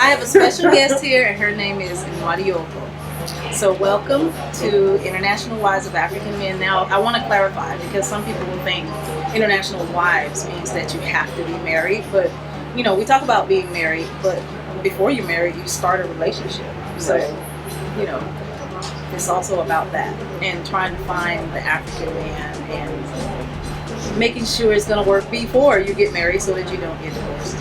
I have a special guest here, and her name is Nwadiogo. So welcome to International Wives of African Men. Now, I want to clarify because some people will think international wives means that you have to be married. But, you know, we talk about being married, but before you're married, you start a relationship. So, you know, it's also about that and trying to find the African man and making sure it's going to work before you get married so that you don't get divorced.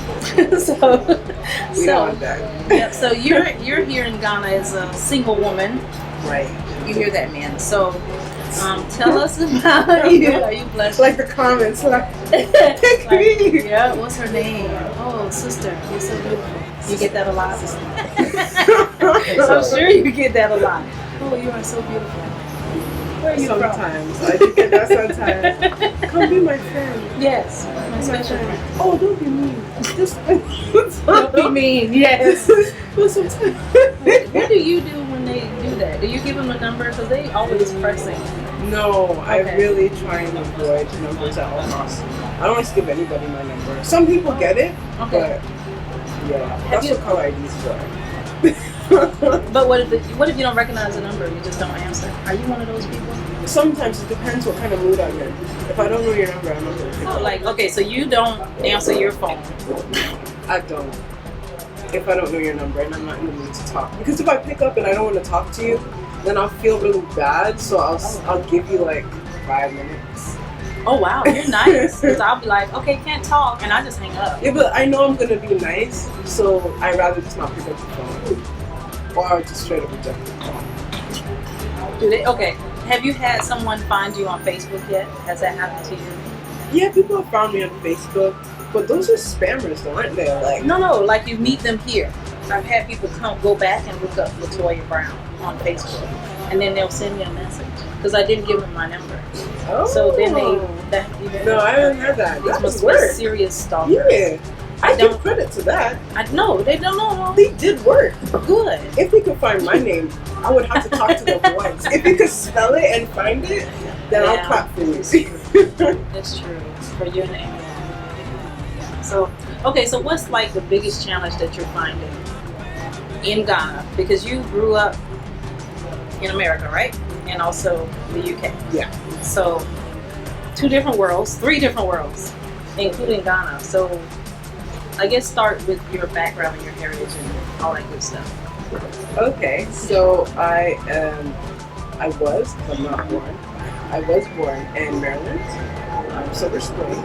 We don't want that. Yeah, so you're here in Ghana as a single woman. Right. You hear that, man. So tell us about you. Are you blessed? Like the comments, like, Like, yeah, what's her name? Oh, sister, you're so beautiful. You get that a lot? I'm sure you get that a lot. Oh, you are so beautiful. Where are you sometimes. I do get that sometimes. Come be my friend. Yes, my special friend. Oh, don't be mean. Just Don't be mean. Yes. But sometimes. What do you do when they do that? Do you give them a number? Because they always pressing. No, I Okay. really try and avoid numbers at all costs. I don't always give anybody my number. Some people get it, Okay. but yeah, that's what call IDs for. But what if you don't recognize the number? You just don't answer. Are you one of those people? Sometimes it depends what kind of mood I'm in. If I don't know your number, I'm not going to pick Oh, up. like, okay, so you don't answer your phone. I don't. If I don't know your number and I'm not in the mood to talk. Because if I pick up and I don't want to talk to you, then I'll feel really bad. So I'll give you like 5 minutes. Oh, wow, you're nice. Because I'll be like, okay, can't talk, and I just hang up. Yeah, but I know I'm going to be nice, so I'd rather just not pick up the phone. Or I'll just straight up reject the call. Do they? Okay. Have you had someone find you on Facebook yet? Has that happened to you? Yeah, people have found me on Facebook, but those are spammers, though, aren't they? Like, No, like you meet them here. I've had people go back and look up Latoya Brown on Facebook, and then they'll send me a message because I didn't give them my number. oh. So then No, I haven't heard that. These That must was be work. serious stalkers. Yeah. I give credit to that. No, they don't know. They did work. Good. If they could find my name, I would have to talk to them once. If you could spell it and find it, then I'll clap for you. That's true. For your name. Yeah. So, okay, so what's like the biggest challenge that you're finding in Ghana? Because you grew up in America, right? And also the UK. Yeah. So, 3 different worlds, including Ghana. So, I guess start with your background and your heritage and all that good stuff. Okay, so I was, but I'm not born. I was born in Maryland, Silver Spring.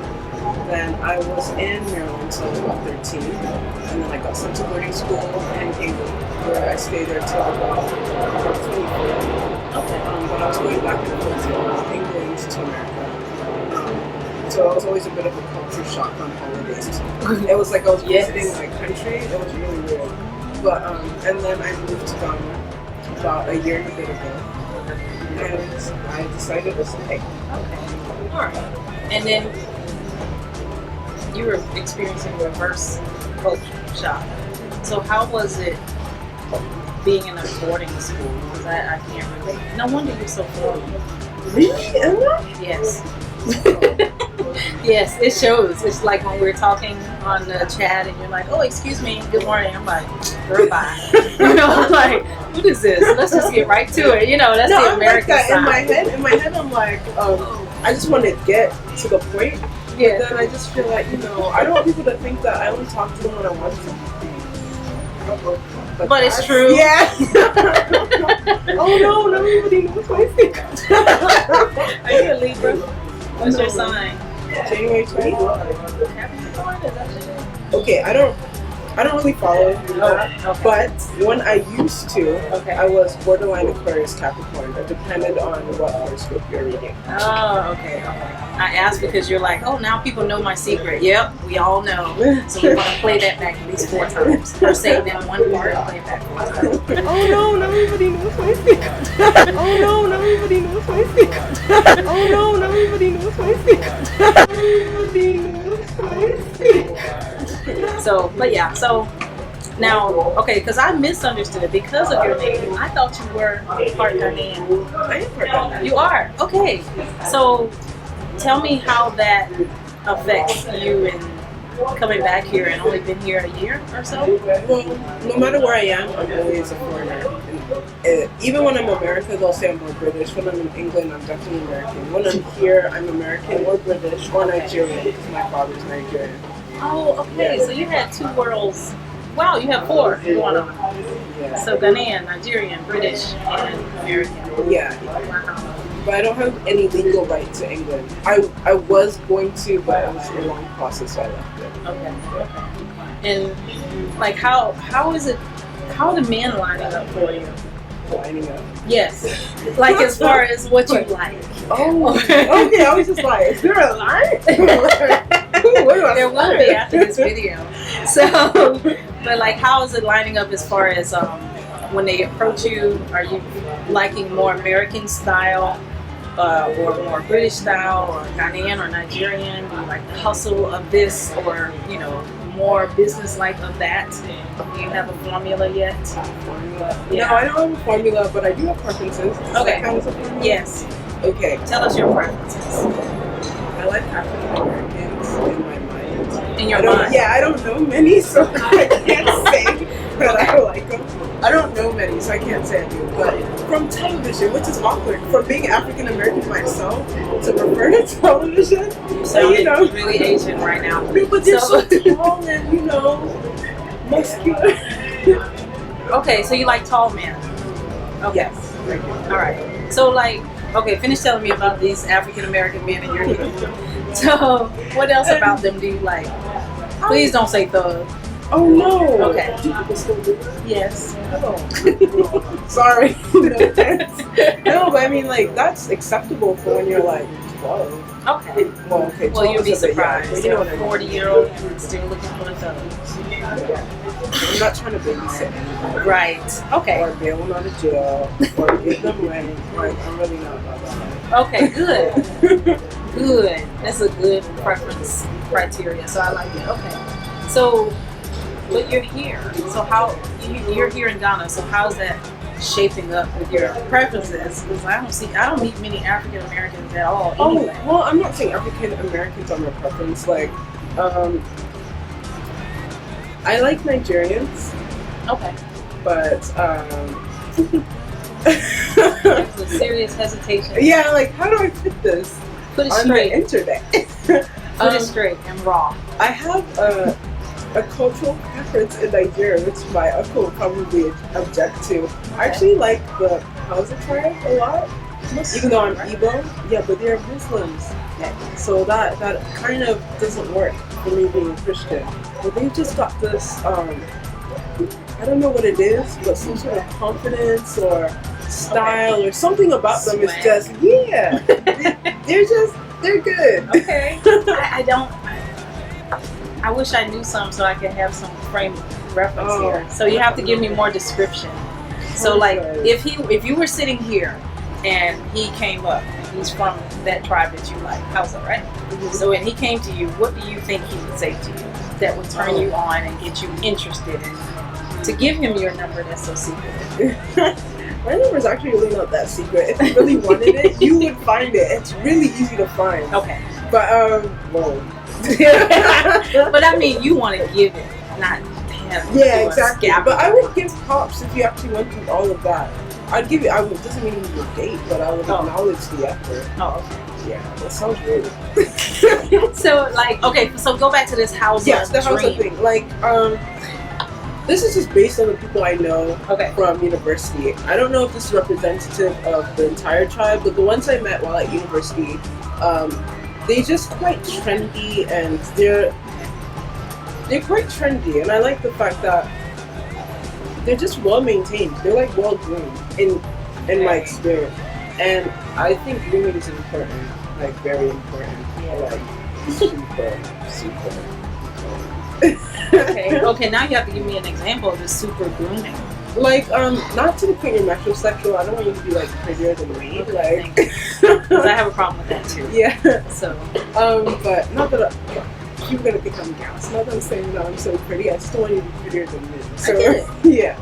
Then I was in Maryland until I was about 13. And then I got sent to boarding school in England, where I stayed there till about 24. Okay. But I was going back and forth from England to America. So it was always a bit of a culture shock on holidays. It was like I was visiting my country. It was really weird. But and then I moved to Ghana about a year and a bit ago, and I decided to stay. Okay. All right. And then you were experiencing reverse culture shock. So how was it being in a boarding school? Because I can't relate. No wonder you're so formal. Really, Emma? Yes. Yes, it shows. It's like when we're talking on the chat and you're like, oh, excuse me, good morning. I'm like, girl, bye. You know, I'm like, what is this? Let's just get right to it. You know, that's No, the I'm American like that. side. In my head, I'm like, I just want to get to the point. Yeah. But then I just feel like, I don't want people to think that I only talk to them when I want to. But it's true. Yeah. Oh no, nobody knows my secret. Are you a Libra? What's your sign? January 20th. Capricorn? Is that what it is? Okay, I don't really follow that, okay. but when I used to, Okay. I was borderline Aquarius Capricorn. It depended on what horoscope you're reading. Oh, okay. I asked because you're like, oh, now people know my secret. Yep, we all know. So we're going to play that back at least 4 times. Or say that one part and play it back 4 times. Oh no, nobody knows my secret. Oh no, nobody knows my secret. Oh no, nobody knows my secret. Nobody knows my secret. So, but yeah, so now, okay, because I misunderstood because of your name. I thought you were part Ghanaian. I am part Ghanaian. You are? Okay. So tell me how that affects you and coming back here and only been here a year or so? Well, no matter where I am, I'm always a foreigner. And, even when I'm American, they'll say I'm more British. When I'm in England, I'm definitely American. When I'm here, I'm American or British or Nigerian because my father's Nigerian. Oh, okay. So you had two worlds. Wow, you have four going on. Yeah. So Ghanaian, Nigerian, British, and American. Yeah. Wow. But I don't have any legal right to England. I was going to, but it was a long process, so I left it. Okay. And like, how is it? How are the men lining up for you? Lining up. Yes. Like as far as what you like. Oh. Okay. I was just like, is there a line? There will be after this video. So, but like, how is it lining up as far as when they approach you? Are you liking more American style? Or more British style, or Ghanaian or Nigerian? Do you like the hustle of this, or more business-like of that? Do you have a formula yet? Yeah. No, I don't have a formula, but I do have preferences. Okay. Yes. Okay. Tell us your preferences. I like African Americans in my mind. In your mind? Yeah, I don't know many, so I can't say that I like them. I don't know many, so I can't say I do. But from television, which is awkward, from being African American myself to refer to television, you sound really Asian right now. But they're so tall and muscular. Okay, so you like tall men? Okay. Yes. All right. So finish telling me about these African American men in your head. So, what else about them do you like? Please don't say thug. Oh no. Okay. Yes. Oh. Sorry. No, but I mean, that's acceptable for when you're 12. Okay. Well, you'd be surprised. You're a 40-year-old and still looking for a thug. I'm not trying to babysit anybody. Right. Okay. Or bail them out of jail. Or give them rent. I'm really not about that. Okay, good. Good. That's a good preference criteria. So I like it. Okay. So, but you're here. So you're here in Ghana. So how's that shaping up with your preferences? Because I don't meet many African Americans at all. Anyway. Oh, well, I'm not saying African Americans are my preference. I like Nigerians. Okay. But there's a serious hesitation. Yeah, how do I fit this Put it on straight. the internet? Put it straight and raw. I have a cultural preference in Nigeria, which my uncle would probably object to. I actually like the Hausa tribe a lot, even though I'm Igbo. Yeah, but they're Muslims, so that kind of doesn't work for me being Christian. But they've just got this, I don't know what it is, but some sort of confidence or style or something about them is just, they're good. Okay. I wish I knew some so I could have some frame of reference here. So you have to give me more description. So if you were sitting here and he came up and he's from that tribe that you like, Hausa, right? Mm-hmm. So when he came to you, what do you think he would say to you that would turn you on and get you interested in to give him your number that's so secret? My number is actually really not that secret. If you really wanted it, you would find it. It's really easy to find. Okay. But whoa. But I mean, you want to give it, not him. Yeah, exactly. But I would give props if you actually went through all of that. I'd give you. Doesn't mean you would date, but I would acknowledge the effort. Oh, okay. Yeah, that sounds weird. So so go back to this house. Yes, the house thing. This is just based on the people I know from university. I don't know if this is representative of the entire tribe, but the ones I met while at university, they're just quite trendy, and they're quite trendy, and I like the fact that they're just well maintained. They're well groomed in my experience, and I think grooming is important, very important. Super. Okay, now you have to give me an example of the super grooming. Not to the point you're metrosexual. I don't want you to be prettier than me. Because I have a problem with that too. Yeah. So. But not that you're gonna think I'm gas. Not that I'm saying that I'm so pretty. I just don't want you to be prettier than me. So, I get it. Yeah.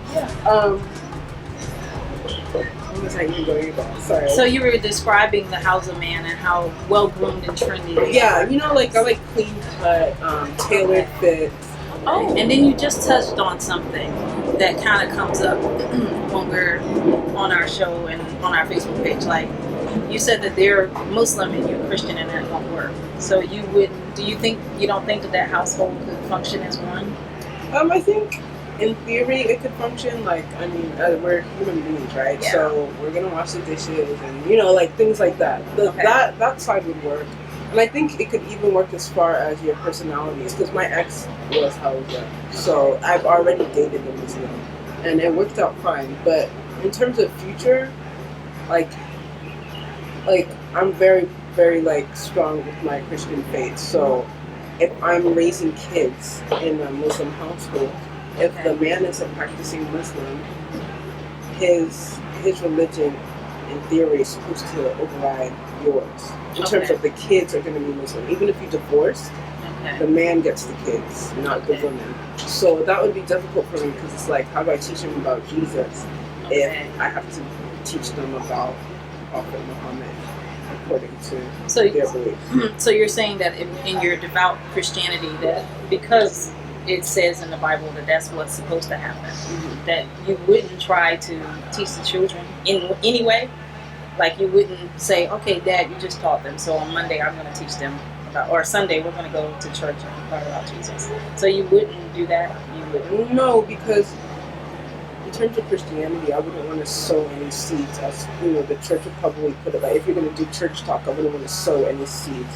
was I even going about? Sorry. So you were describing the Hausa man and how well groomed and trendy they Yeah, are. you know, like I like clean cut, tailored fit. Oh, and then you just touched on something that kind of comes up when we're on our show and on our Facebook page. Like, you said that they're Muslim and you're Christian and that won't work. So you wouldn't, you don't think that household could function as one? I think in theory it could function. Like, I mean, we're human beings, right? Yeah. So we're gonna wash the dishes and, you know, like things like that. Okay. That side would work. And I think it could even work as far as your personalities, because my ex was Hausa, so I've already dated a Muslim, and it worked out fine. But in terms of future, like I'm very, very like strong with my Christian faith. So if I'm raising kids in a Muslim household, if the man is a practicing Muslim, his religion in theory is supposed to override yours. In terms of the kids are going to be Muslim. Even if you divorce, the man gets the kids, not the woman. So that would be difficult for me, because it's like, how do I teach them about Jesus if I have to teach them about Prophet Muhammad according to their beliefs? So you're saying that in your devout Christianity, that because it says in the Bible that that's what's supposed to happen, that you wouldn't try to teach the children in any way? Like, you wouldn't say, okay, Dad, you just taught them, so on Monday I'm going to teach them about, or Sunday we're going to go to church and learn about Jesus. So you wouldn't do that? You wouldn't? No, because in terms of Christianity, I wouldn't want to sow any seeds. As you know, the church would probably put it like, if you're going to do church talk, I wouldn't want to sow any seeds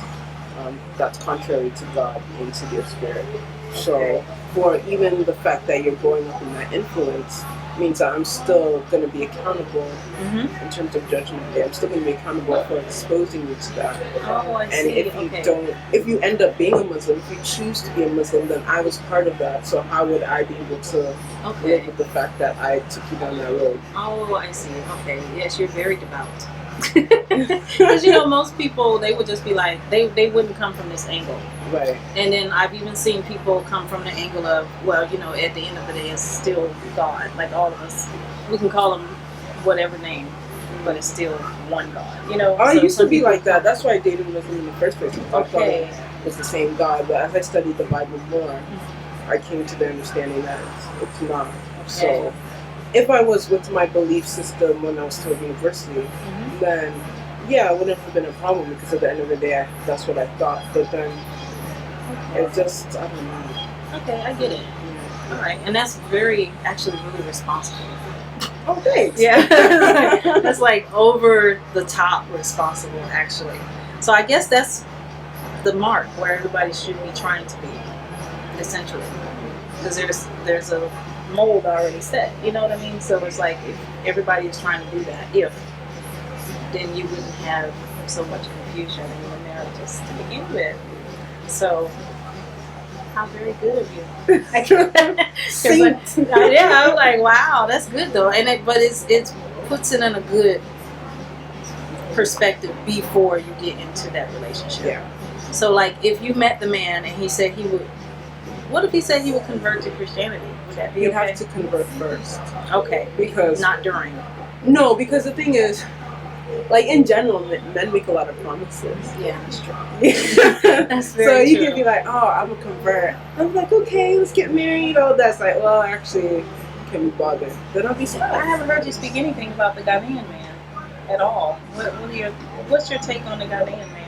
that's contrary to God into their spirit. So, for even the fact that you're growing up in that influence means that I'm still going to be accountable in terms of judgment day. I'm still going to be accountable for exposing you to that. Oh, I see. And if you end up being a Muslim, if you choose to be a Muslim, then I was part of that. So how would I be able to live with the fact that I took you down that road? Oh, I see. Okay. Yes, you're very devout. Because, you know, most people, they would just be like, they wouldn't come from this angle. Right. And then I've even seen people come from the angle of, well, you know, at the end of the day, it's still God. Like, all of us, we can call him whatever name, but it's still one God, you know? I used to be like that. That's why I dated Muslim in the first place. I thought it was the same God. But as I studied the Bible more, I came to the understanding that it's not. So if I was with my belief system when I was still at university, then yeah, it wouldn't have been a problem, because at the end of the day, that's what I thought. But then it just, I don't know. Okay, I get it. Yeah. All right, and that's actually really responsible. Oh, thanks. Yeah, that's like over the top responsible, actually. So I guess that's the mark where everybody should be trying to be, essentially, because there's a mold already set. You know what I mean? So it's like, if everybody is trying to do that, then you wouldn't have so much confusion in your marriages to begin with. So, how very good of you. Yeah, I was like, wow, that's good though. But it puts it in a good perspective before you get into that relationship. Yeah. So, like, if you met the man and he said he would, what if he said he would convert to Christianity? Would that be You'd okay? have to convert first. Okay. Because not during. No, because the thing is, like, in general, men make a lot of promises. Yeah, that's true. That's very true. You can be like, oh, I'm a convert. I'm like, okay, let's get married. All that's like, well, actually, can be bothered. Then I'll be stuck. I haven't heard you speak anything about the Ghanaian man at all. What's your take on the Ghanaian man?